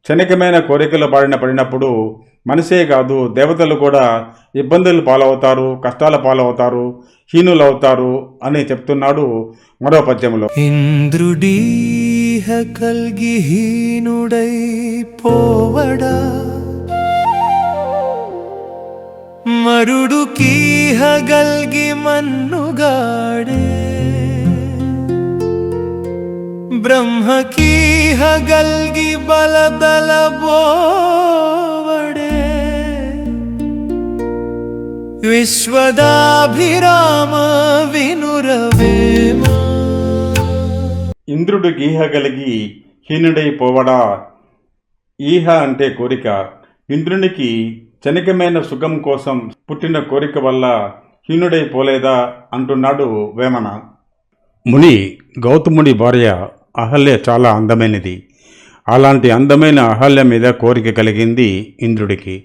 క్షణికమైన కోరికల బారిన పడినప్పుడు మనిషే కాదు దేవతలు కూడా ఇబ్బందులు పాలవుతారు, కష్టాల పాలవుతారు, హీనులవుతారు అని చెప్తున్నాడు మరో పద్యంలో. ఇంద్రుడీహ కల్గి హీనుడై పోవడా, మరుడు కీహ గల్గి మన్నుగాడే, బ్రహ్మకీహ గల్గి బలదల బోవడే, విశ్వదాభిరామ వినురవేమ. ఇంద్రుడు గీహ కలిగి హీనుడై పోవడా. ఈహ అంటే కోరిక. ఇంద్రునికి క్షణికమైన సుఖం కోసం పుట్టిన కోరిక వల్ల హీనుడై పోలేదా అంటున్నాడు వేమన. ముని గౌతముడి భార్య అహల్య చాలా అందమైనది. అలాంటి అందమైన అహల్య మీద కోరిక కలిగింది ఇంద్రుడికి.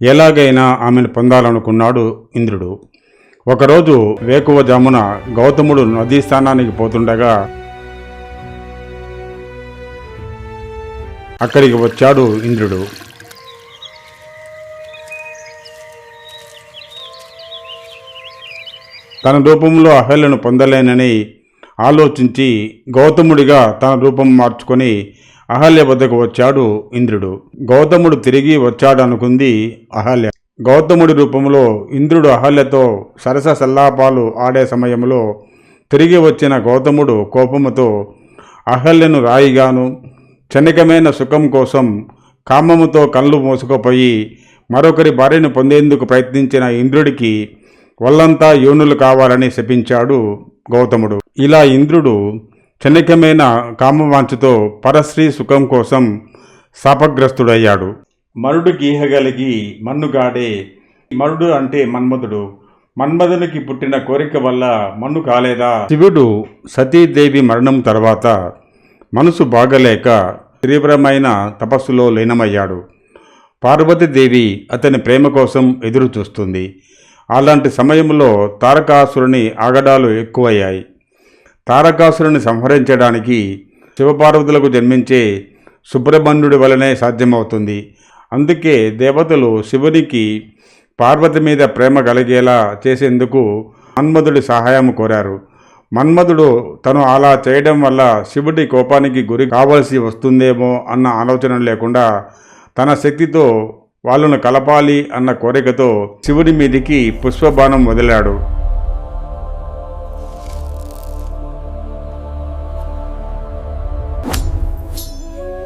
ఎలాగైనా ఆమెను పొందాలనుకున్నాడు ఇంద్రుడు. ఒకరోజు వేకువజామున గౌతముడు నదీ స్థానానికి పోతుండగా అక్కడికి వచ్చాడు ఇంద్రుడు. తన రూపంలో అహల్యను పొందలేనని ఆలోచించి గౌతముడిగా తన రూపం మార్చుకొని అహల్య వద్దకు వచ్చాడు ఇంద్రుడు. గౌతముడు తిరిగి వచ్చాడనుకుంది అహల్య. గౌతముడి రూపంలో ఇంద్రుడు అహల్యతో సరస సల్లాపాలు ఆడే సమయంలో తిరిగి వచ్చిన గౌతముడు కోపముతో అహల్యను రాయిగాను, క్షణికమైన సుఖం కోసం కామముతో కళ్ళు మోసుకుపోయి మరొకరి భార్యను పొందేందుకు ప్రయత్నించిన ఇంద్రుడికి వల్లంతా యోనులు కావాలని శపించాడు గౌతముడు. ఇలా ఇంద్రుడు క్షణికమైన కామవాంఛతో పరశ్రీ సుఖం కోసం శాపగ్రస్తుడయ్యాడు. మరుడు గీహగలిగి మన్నుగాడే. మరుడు అంటే మన్మధుడు. మన్మధునికి పుట్టిన కోరిక వల్ల మన్ను కాలేదా. శివుడు సతీదేవి మరణం తర్వాత మనసు బాగలేక తీవ్రమైన తపస్సులో లీనమయ్యాడు. పార్వతీదేవి అతని ప్రేమ కోసం ఎదురు చూస్తుంది. అలాంటి సమయంలో తారకాసురుని ఆగడాలు ఎక్కువయ్యాయి. తారకాసురుని సంహరించడానికి శివపార్వతులకు జన్మించే సుబ్రహ్మణ్యుడి వలనే సాధ్యమవుతుంది. అందుకే దేవతలు శివునికి పార్వతి మీద ప్రేమ కలిగేలా చేసేందుకు మన్మధుడి సహాయం కోరారు. మన్మధుడు తను అలా చేయడం వల్ల శివుడి కోపానికి గురి కావలసి వస్తుందేమో అన్న ఆలోచన లేకుండా తన శక్తితో వాళ్ళను కలపాలి అన్న కోరికతో శివుడి మీదికి పుష్పబాణం వదిలాడు.